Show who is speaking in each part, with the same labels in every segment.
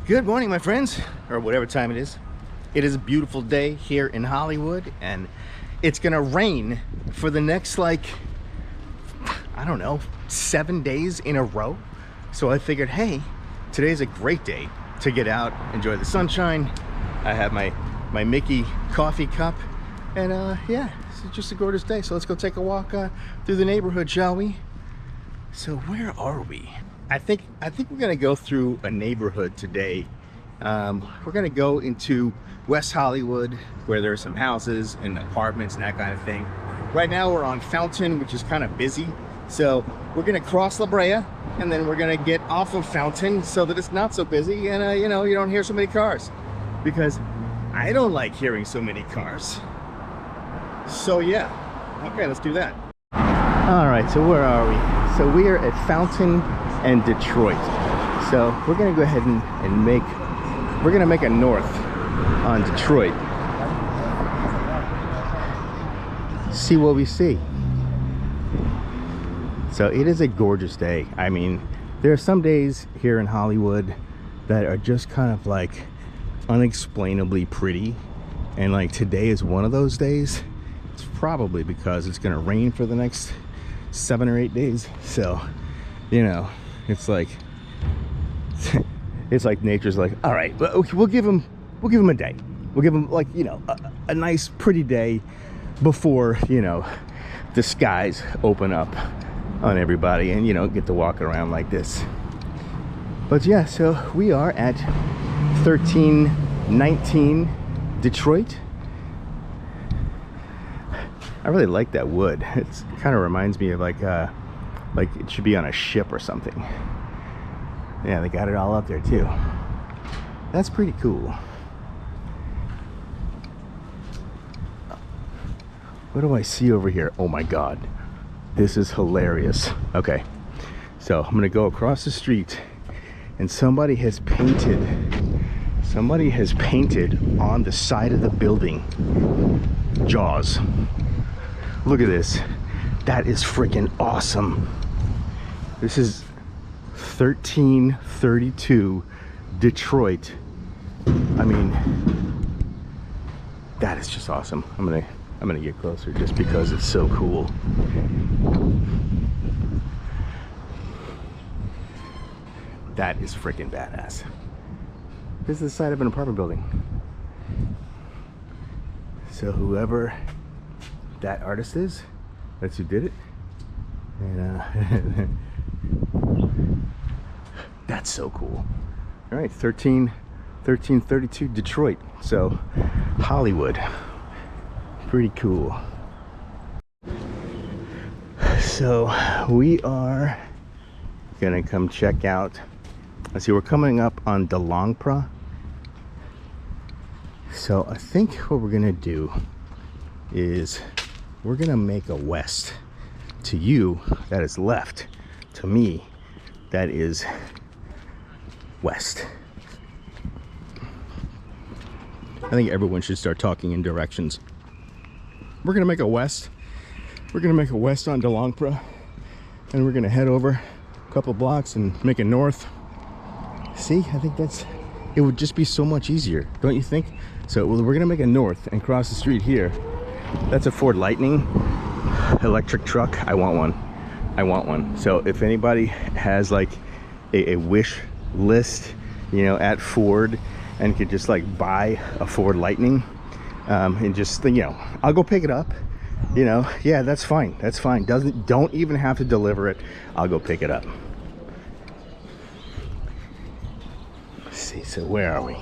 Speaker 1: Good morning, my friends, or whatever time it is. It is a beautiful day here in Hollywood, and it's gonna rain for the next, like, I don't know, 7 days in a row. So I figured, hey, today's a great day to get out, enjoy the sunshine. I have my Mickey coffee cup, and yeah, it's just a gorgeous day. So let's go take a walk through the neighborhood, shall we? So where are we? I think we're gonna go through a neighborhood today. We're gonna go into West Hollywood, where there are some houses and apartments and that kind of thing. Right now we're on Fountain, which is kind of busy. So we're gonna cross La Brea, and then we're gonna get off of Fountain so that it's not so busy, and you know, you don't hear so many cars, because I don't like hearing so many cars. So yeah, okay, let's do that. All right, so where are we? So we are at Fountain and Detroit. So we're gonna go ahead and make a north on Detroit. See what we see. So it is a gorgeous day. I mean, there are some days here in Hollywood that are just kind of like unexplainably pretty, and like today is one of those days. It's probably because it's gonna rain for the next 7 or 8 days. So, you know, it's like it's like nature's like, all right, we'll give him a day. We'll give him, like, you know, a nice pretty day before, you know, the skies open up on everybody and, you know, get to walk around like this. But yeah, so we are at 1319 Detroit. I really like that wood. It kind of reminds me of like it should be on a ship or something. Yeah, they got it all up there too. That's pretty cool. What do I see over here? Oh my God, this is hilarious. Okay, so I'm gonna go across the street, and somebody has painted on the side of the building Jaws. Look at this. That is freaking awesome. This is 1332 Detroit. I mean, that is just awesome. I'm gonna get closer just because it's so cool. That is freaking badass. This is the side of an apartment building. So whoever that artist is, that's who did it. And that's so cool. All right, 1332 Detroit. So Hollywood, pretty cool. So we are gonna come check out. Let's see, we're coming up on DeLongpra. So I think what we're gonna do is we're gonna make a west. To you, that is left. To me, that is west. I think everyone should start talking in directions. We're gonna make a west. We're gonna make a west on DeLongpra, and we're gonna head over a couple blocks and make a north. See, I think it would just be so much easier, don't you think? So we're gonna make a north and cross the street here. That's a Ford Lightning electric truck. I want one. So if anybody has like a wish list, you know, at Ford, and could just like buy a Ford Lightning, and just, you know, I'll go pick it up, you know. Yeah, that's fine. Don't even have to deliver it. I'll go pick it up. Let's see, so where are we?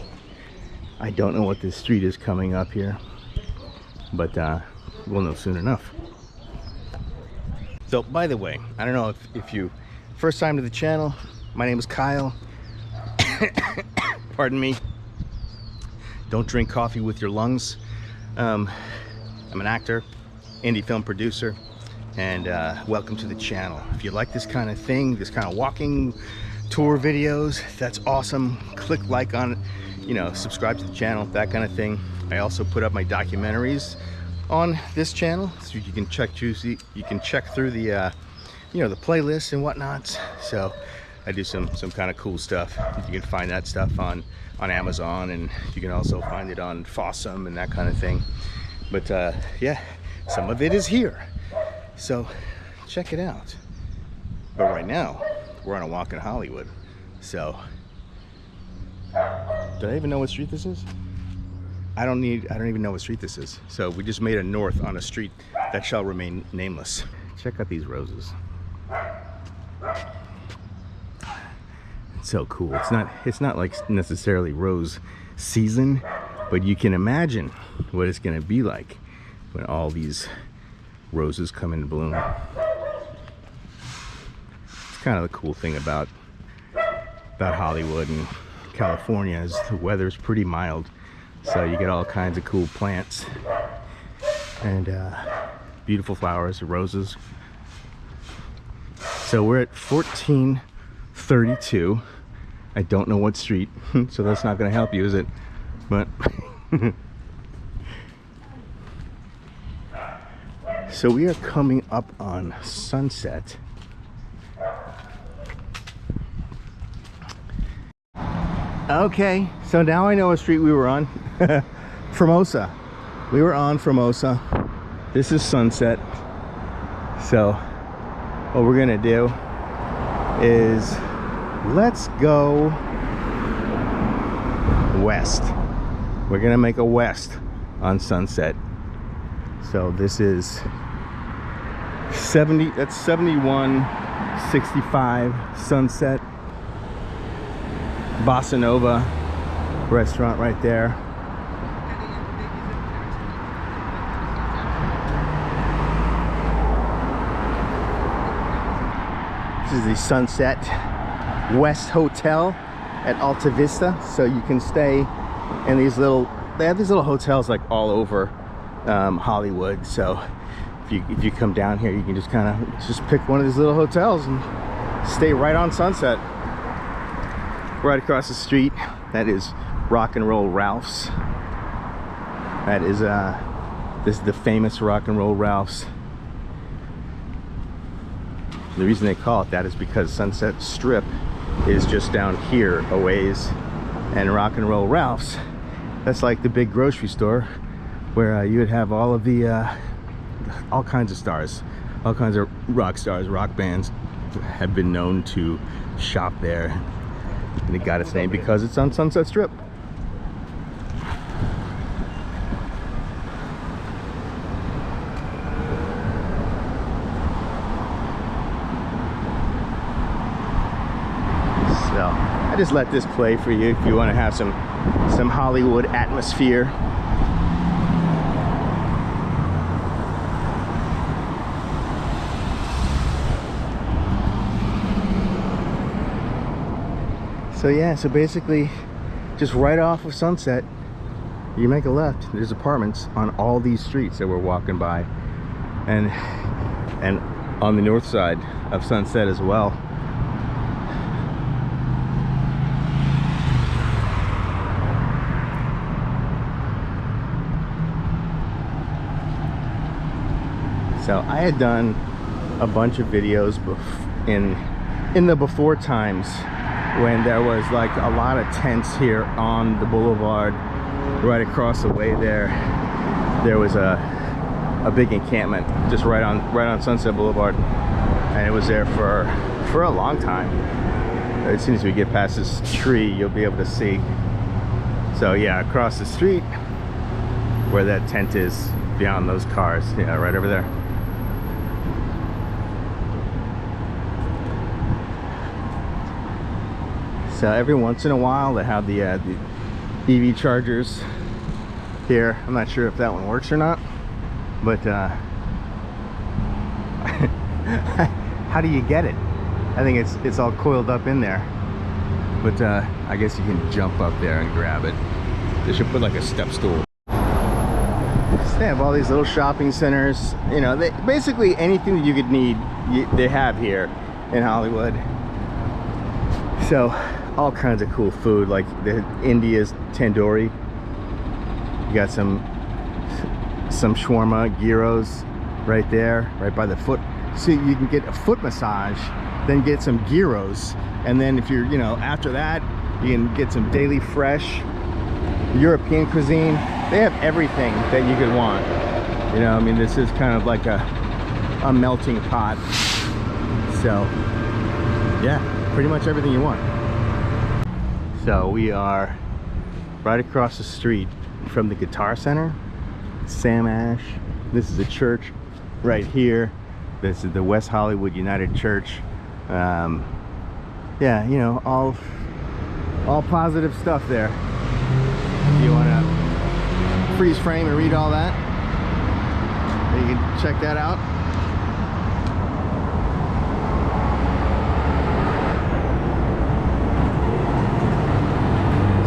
Speaker 1: I don't know what this street is coming up here, but we'll know soon enough. So, by the way, I don't know if you first time to the channel, my name is Kyle. Pardon me. Don't drink coffee with your lungs. I'm an actor, indie film producer, and welcome to the channel. If you like this kind of thing, this kind of walking tour videos, that's awesome. Click like on it, you know, subscribe to the channel, that kind of thing. I also put up my documentaries on this channel, so you can check through the you know, the playlists and whatnot. So I do some kind of cool stuff. You can find that stuff on Amazon, and you can also find it on Fossum and that kind of thing. But yeah, some of it is here, so check it out. But right now we're on a walk in Hollywood. So did I even know what street this is? I don't even know what street this is. So we just made a north on a street that shall remain nameless. Check out these roses. It's so cool. It's not like necessarily rose season, but you can imagine what it's gonna be like when all these roses come into bloom. It's kind of the cool thing about Hollywood and California is the weather's pretty mild, so you get all kinds of cool plants and beautiful flowers, roses. So we're at 1432. I don't know what street, so that's not going to help you, is it? But so we are coming up on Sunset. Okay, so now I know what street we were on. Formosa. We were on Formosa. This is Sunset. So what we're gonna do is let's go west. We're gonna make a west on Sunset. So this is 70, that's 7165 Sunset. Bossa Nova restaurant right there. This is the Sunset West Hotel at Alta Vista. So you can stay in these little, they have these little hotels like all over Hollywood. So if you come down here, you can just kind of just pick one of these little hotels and stay right on Sunset. Right across the street, that is Rock and Roll Ralph's. That is this is the famous Rock and Roll Ralph's. The reason they call it that is because Sunset Strip is just down here a ways, and Rock and Roll Ralph's, that's like the big grocery store where you would have all of the all kinds of stars, all kinds of rock stars, rock bands have been known to shop there. And it got its name because it's on Sunset Strip. So I just let this play for you if you want to have some Hollywood atmosphere. So yeah, so basically just right off of Sunset, you make a left, there's apartments on all these streets that we're walking by, and on the north side of Sunset as well. So I had done a bunch of videos in the before times when there was like a lot of tents here on the boulevard. Right across the way there was a big encampment just right on Sunset Boulevard, and it was there for a long time. As soon as we get past this tree, you'll be able to see. So yeah, across the street where that tent is, beyond those cars, yeah, right over there. So every once in a while they have the EV chargers here. I'm not sure if that one works or not, but how do you get it? I think it's all coiled up in there, but I guess you can jump up there and grab it. They should put like a step stool. So they have all these little shopping centers, you know, basically anything that you could need, they have here in Hollywood. So all kinds of cool food, like the India's tandoori. You got some shawarma gyros right there, right by the foot. So you can get a foot massage then get some gyros, and then if you're, you know, after that, you can get some daily fresh European cuisine. They have everything that you could want. You know, I mean, this is kind of like a melting pot. So, yeah, pretty much everything you want. So we are right across the street from the Guitar Center, Sam Ash. This is a church right here. This is the West Hollywood United Church. Yeah, you know, all positive stuff there. If you want to freeze frame and read all that, you can check that out.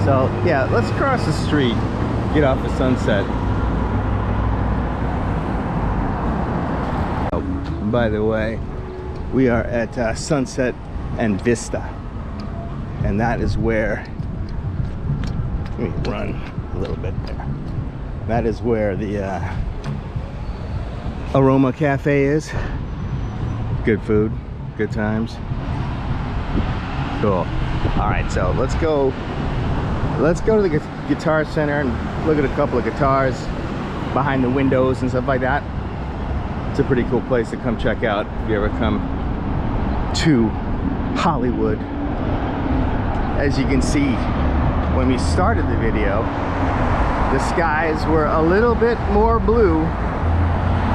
Speaker 1: So yeah, let's cross the street, get off the Sunset. Oh, by the way, we are at Sunset and Vista, and that is where, let me run a little bit there. That is where the Aroma Cafe is. Good food, good times. Cool. All right, so let's go to the Guitar Center and look at a couple of guitars behind the windows and stuff like that. It's a pretty cool place to come check out if you ever come to Hollywood. As you can see, when we started the video, the skies were a little bit more blue,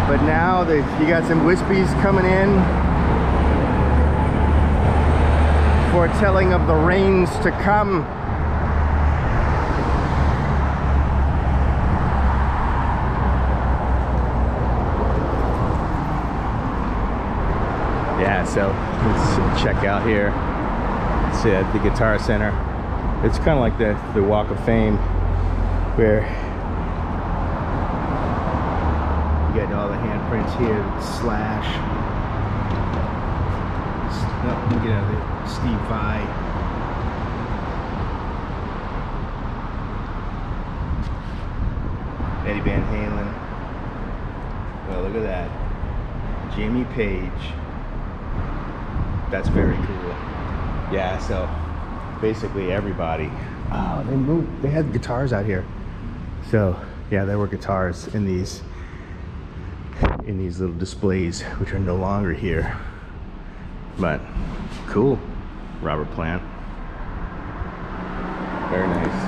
Speaker 1: but now you got some wispies coming in, foretelling of the rains to come. Yeah, so let's check out here. It's at the Guitar Center. It's kind of like the Walk of Fame, where you get all the handprints here. Slash. No, you get out of it. Steve Vai. Eddie Van Halen. Well, look at that. Jimmy Page. That's very cool. Yeah, so basically everybody, they had guitars out here. So yeah, there were guitars in these little displays, which are no longer here. But cool. Robert Plant. Very nice.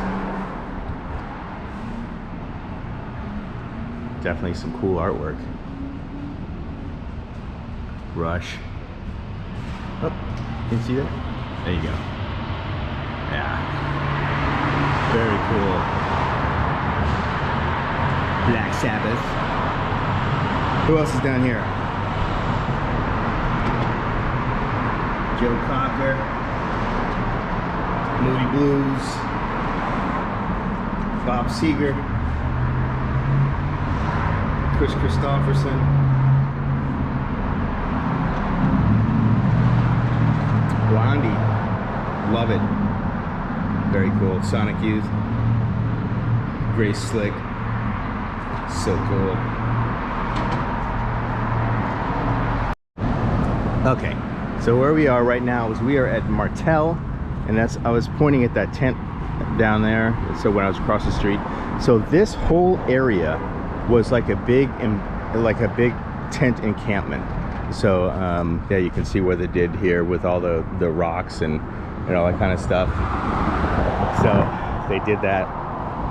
Speaker 1: Definitely some cool artwork. Rush. Oh, can you see that? There you go. Yeah. Very cool. Black Sabbath. Who else is down here? Joe Cocker. Moody Blues. Bob Seger. Chris Christopherson. Blondie, love it. Very cool. Sonic Youth, Grace Slick, so cool. Okay, so where we are right now is we are at Martel, and I was pointing at that tent down there. So when I was across the street, so this whole area was like a big tent encampment. So yeah, you can see what they did here with all the rocks and all that kind of stuff. So they did that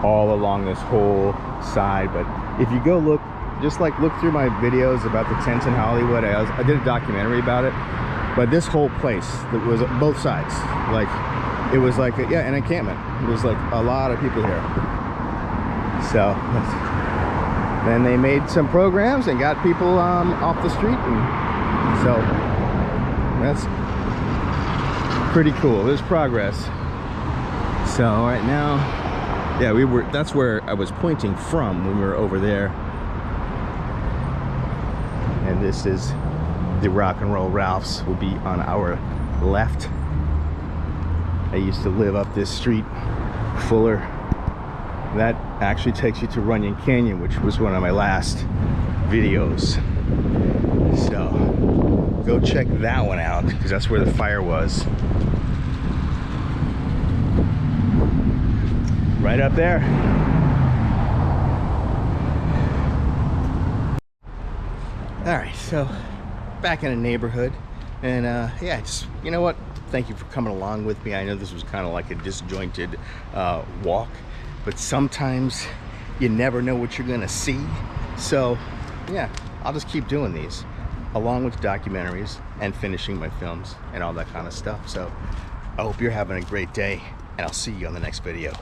Speaker 1: all along this whole side. But if you go look, just like look through my videos about the tents in Hollywood, I did a documentary about it. But this whole place, that was both sides, like it was like an encampment. It was like a lot of people here. So then they made some programs and got people off the street, and so that's pretty cool. There's progress. So right now, yeah, that's where I was pointing from when we were over there. And this is the Rock and Roll Ralphs, will be on our left. I used to live up this street, Fuller. That actually takes you to Runyon Canyon, which was one of my last videos. So go check that one out, because that's where the fire was. Right up there. All right, so back in the neighborhood, and yeah, just, you know what? Thank you for coming along with me. I know this was kind of like a disjointed walk, but sometimes you never know what you're gonna see. So yeah, I'll just keep doing these, along with documentaries and finishing my films and all that kind of stuff. So I hope you're having a great day, and I'll see you on the next video.